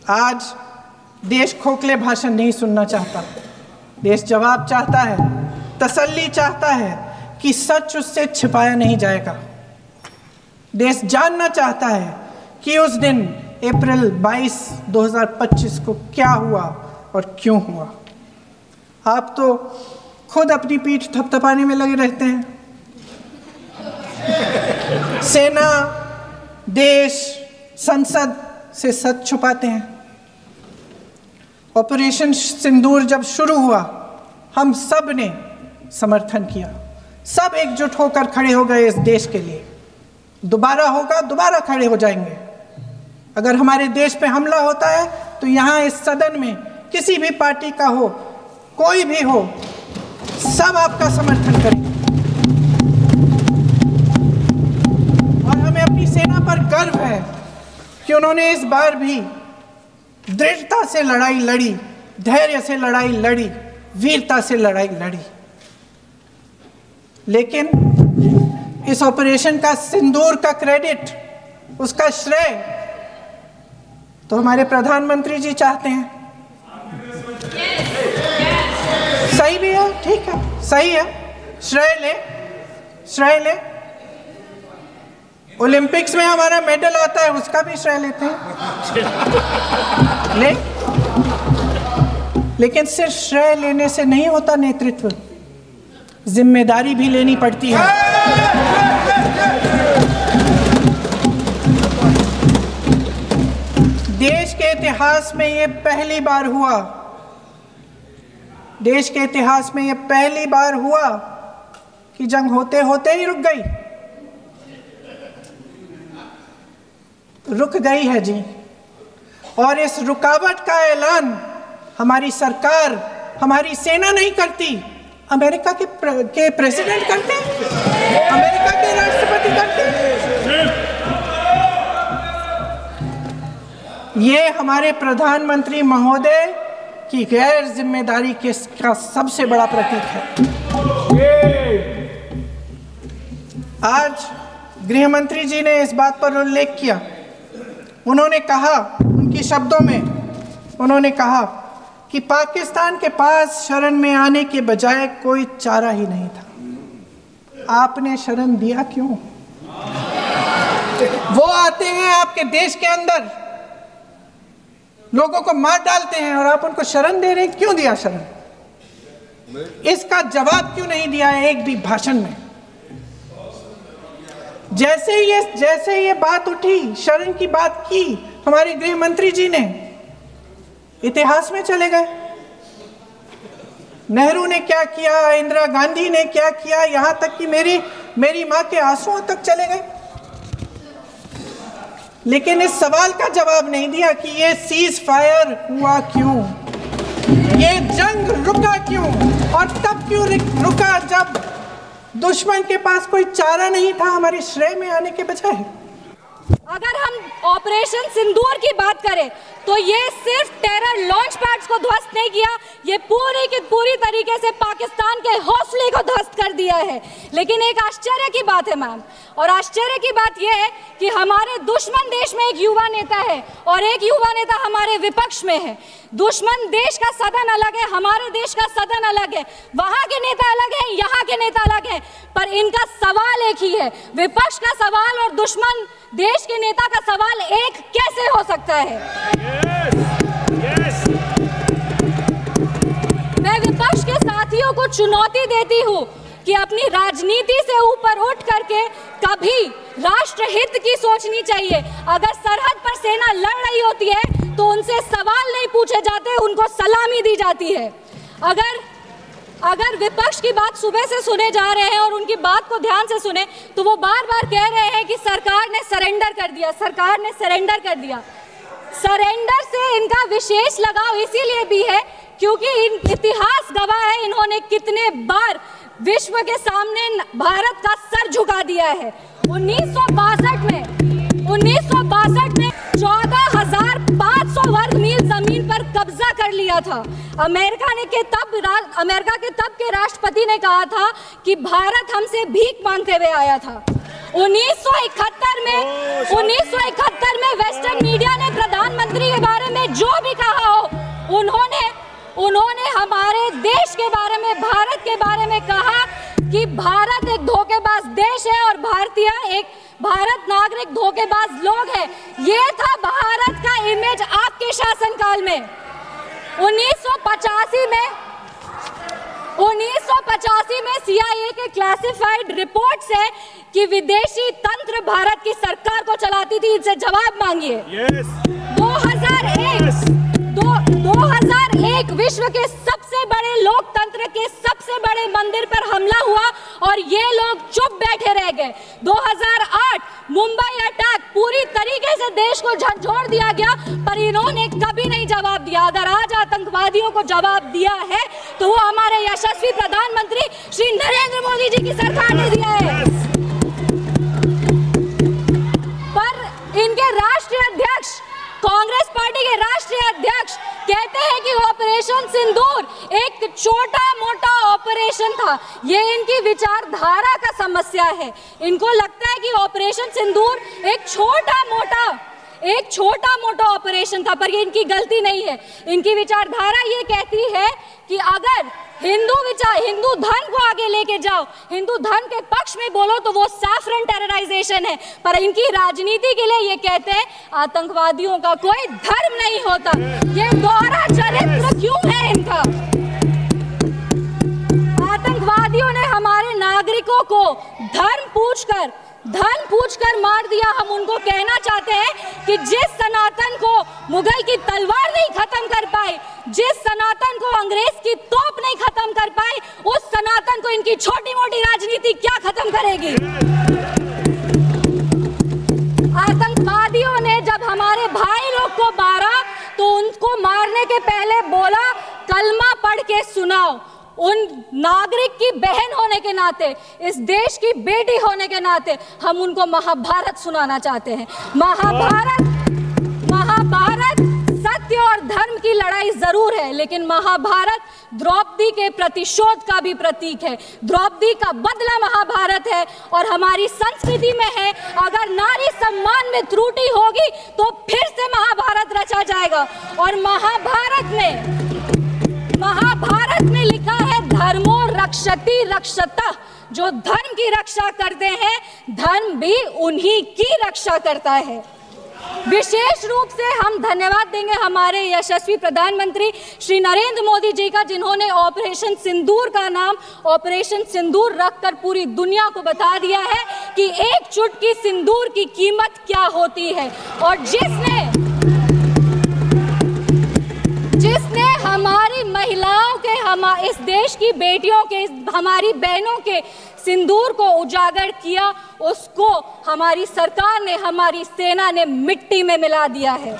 आज देश खोखले भाषण नहीं सुनना चाहता, देश जवाब चाहता है, तसल्ली चाहता है कि सच उससे छिपाया नहीं जाएगा। देश जानना चाहता है कि उस दिन अप्रैल 22, 2025 को क्या हुआ और क्यों हुआ। आप तो खुद अपनी पीठ थपथपाने में लगे रहते हैं। सेना, देश, संसद से सच छुपाते हैं। ऑपरेशन सिंदूर जब शुरू हुआ, हम सब ने समर्थन किया, सब एकजुट होकर खड़े हो गए इस देश के लिए। दोबारा होगा, दोबारा खड़े हो जाएंगे। अगर हमारे देश पे हमला होता है तो यहाँ इस सदन में किसी भी पार्टी का हो, कोई भी हो, सब आपका समर्थन करेंगे। और हमें अपनी सेना पर गर्व है कि उन्होंने इस बार भी दृढ़ता से लड़ाई लड़ी, धैर्य से लड़ाई लड़ी, वीरता से लड़ाई लड़ी। लेकिन इस ऑपरेशन का सिंदूर का क्रेडिट, उसका श्रेय तो हमारे प्रधानमंत्री जी चाहते हैं। सही भी है, ठीक है, सही है, श्रेय ले, श्रेय ले। ओलंपिक्स में हमारा मेडल आता है, उसका भी श्रेय लेते हैं, ले। लेकिन सिर्फ श्रेय लेने से नहीं होता नेतृत्व, जिम्मेदारी भी लेनी पड़ती है। देश के इतिहास में ये पहली बार हुआ, देश के इतिहास में ये पहली बार हुआ कि जंग होते होते ही रुक गई, रुक गई है जी। और इस रुकावट का ऐलान हमारी सरकार, हमारी सेना नहीं करती, अमेरिका के प्रेसिडेंट करते हैं, अमेरिका के राष्ट्रपति करते हैं। ये हमारे प्रधानमंत्री महोदय की गैर जिम्मेदारी का सबसे बड़ा प्रतीक है। आज गृह मंत्री जी ने इस बात पर उल्लेख किया। उन्होंने कहा, उनके शब्दों में उन्होंने कहा कि पाकिस्तान के पास शरण में आने के बजाय कोई चारा ही नहीं था। आपने शरण दिया क्यों? वो आते हैं आपके देश के अंदर, लोगों को मार डालते हैं और आप उनको शरण दे रहे हैं। क्यों दिया शरण? इसका जवाब क्यों नहीं दिया है एक भी भाषण में? जैसे ये बात उठी, शरण की बात की, हमारे गृह मंत्री जी ने इतिहास में चले गए। नेहरू ने क्या किया, इंदिरा गांधी ने क्या किया, यहां तक कि मेरी मां के आंसुओं तक चले गए। लेकिन इस सवाल का जवाब नहीं दिया कि ये सीज फायर हुआ क्यों, ये जंग रुका क्यों, और तब क्यों रुका जब दुश्मन के पास कोई चारा नहीं था हमारे श्रेय में आने के बजाय। अगर हम ऑपरेशन सिंदूर की बात करें तो ये सिर्फ टेरर लॉन्च पैड्स को ध्वस्त नहीं किया, ये पूरी की पूरी तरीके से पाकिस्तान के हौसले को ध्वस्त कर दिया है। लेकिन एक आश्चर्य की बात है मैम, और आश्चर्य की बात यह है कि हमारे दुश्मन देश में एक युवा नेता है और एक युवा नेता हमारे विपक्ष में है। दुश्मन देश का सदन अलग है, हमारे देश का सदन अलग है, वहां के नेता अलग है, यहाँ के नेता अलग है, पर इनका सवाल एक ही है। विपक्ष का सवाल और दुश्मन देश के नेता का सवाल एक कैसे हो सकता है? मैं विपक्ष के साथियों को चुनौती देती हूँ कि अपनी राजनीति से ऊपर उठ करके कभी राष्ट्र हित की सोचनी चाहिए। अगर सरहद पर सेना लड़ रही होती है तो उनसे सवाल नहीं पूछे जाते, उनको सलामी दी जाती है। अगर विपक्ष की बात सुबह से सुने जा रहे हैं और उनकी बात को ध्यान से सुने तो वो बार बार कह रहे हैं कि सरकार ने सरेंडर कर दिया, सरकार ने सरेंडर कर दिया। सरेंडर से इनका विशेष लगाव इसीलिए भी है क्योंकि इतिहास गवाह है इन्होंने कितने बार विश्व के सामने भारत का सर झुका दिया है। 1962 में 14,500 वर्ग मील जमीन पर कब्जा कर लिया था। अमेरिका के तब के राष्ट्रपति ने कहा था कि भारत हमसे भीख मांगते हुए आया था। 1971 में वेस्टर्न मीडिया ने प्रधानमंत्री के बारे में जो भी कहा हो, उन्होंने हमारे देश के बारे में, भारत के बारे में कहा कि भारत एक धोखेबाज देश है और भारत नागरिक धोखेबाज लोग हैं। ये था भारत का इमेज आपके शासनकाल में। 1985 में CIA के क्लासिफाइड रिपोर्ट्स है कि विदेशी तंत्र भारत की सरकार को चलाती थी। इनसे जवाब मांगिए। 2001 विश्व के सबसे बड़े लोकतंत्र के सबसे बड़े मंदिर पर हमला हुआ और ये लोग चुप बैठे रह गए। 2008 मुंबई अटैक, पूरी तरीके से देश को झकझोर दिया गया, पर इन्होंने कभी नहीं जवाब दिया। अगर आज आतंकवादियों को जवाब दिया है तो वो हमारे यशस्वी प्रधानमंत्री श्री नरेंद्र मोदी जी की सरकार ने दिया है। पर इनके राष्ट्रीय अध्यक्ष, कांग्रेस पार्टी के राष्ट्रीय अध्यक्ष कहते हैं कि ऑपरेशन सिंदूर एक छोटा मोटा ऑपरेशन था। ये इनकी विचारधारा का समस्या है। इनको लगता है कि ऑपरेशन सिंदूर एक छोटा मोटा ऑपरेशन था, पर ये इनकी गलती नहीं है। इनकी विचारधारा ये कहती है कि अगर हिंदू धन को आगे लेके जाओ, हिंदू धन के पक्ष में बोलो तो वो सैफरन टेरराइजेशन है। पर इनकी राजनीति के लिए ये कहते हैं आतंकवादियों का कोई धर्म नहीं होता। ये दोहरा चरित्र क्यों है इनका? आतंकवादियों ने हमारे नागरिकों को धन पूछकर मार दिया। हम उनको कहना चाहते हैं कि जिस सनातन को मुगल की तलवार नहीं खत्म कर पाई, जिस सनातन को अंग्रेज की तोप नहीं खत्म कर पाई, उस सनातन को इनकी छोटी मोटी राजनीति क्या खत्म करेगी? आतंकवादियों ने जब हमारे भाई लोग को मारा तो उनको मारने के पहले बोला कलमा पढ़ के सुनाओ। उन नागरिक की बहन होने के नाते, इस देश की बेटी होने के नाते हम उनको महाभारत सुनाना चाहते हैं। महाभारत सत्य और धर्म की लड़ाई जरूर है, लेकिन महाभारत द्रौपदी के प्रतिशोध का भी प्रतीक है। द्रौपदी का बदला महाभारत है और हमारी संस्कृति में है। अगर नारी सम्मान में त्रुटि होगी तो फिर से महाभारत रचा जाएगा। और महाभारत में लिखा है धर्मो रक्षति रक्षता। जो धर्म की रक्षा करते हैं, धर्म भी उन्हीं की रक्षा करता है। विशेष रूप से हम धन्यवाद देंगे हमारे यशस्वी प्रधानमंत्री श्री नरेंद्र मोदी जी का, जिन्होंने ऑपरेशन सिंदूर का नाम ऑपरेशन सिंदूर रखकर पूरी दुनिया को बता दिया है कि एक चुटकी सिंदूर की कीमत क्या होती है। और जिसने हमारी महिलाओं के, इस देश की बेटियों के, हमारी बहनों के सिंदूर को उजागर किया, उसको हमारी सरकार ने, हमारी सेना ने मिट्टी में मिला दिया है।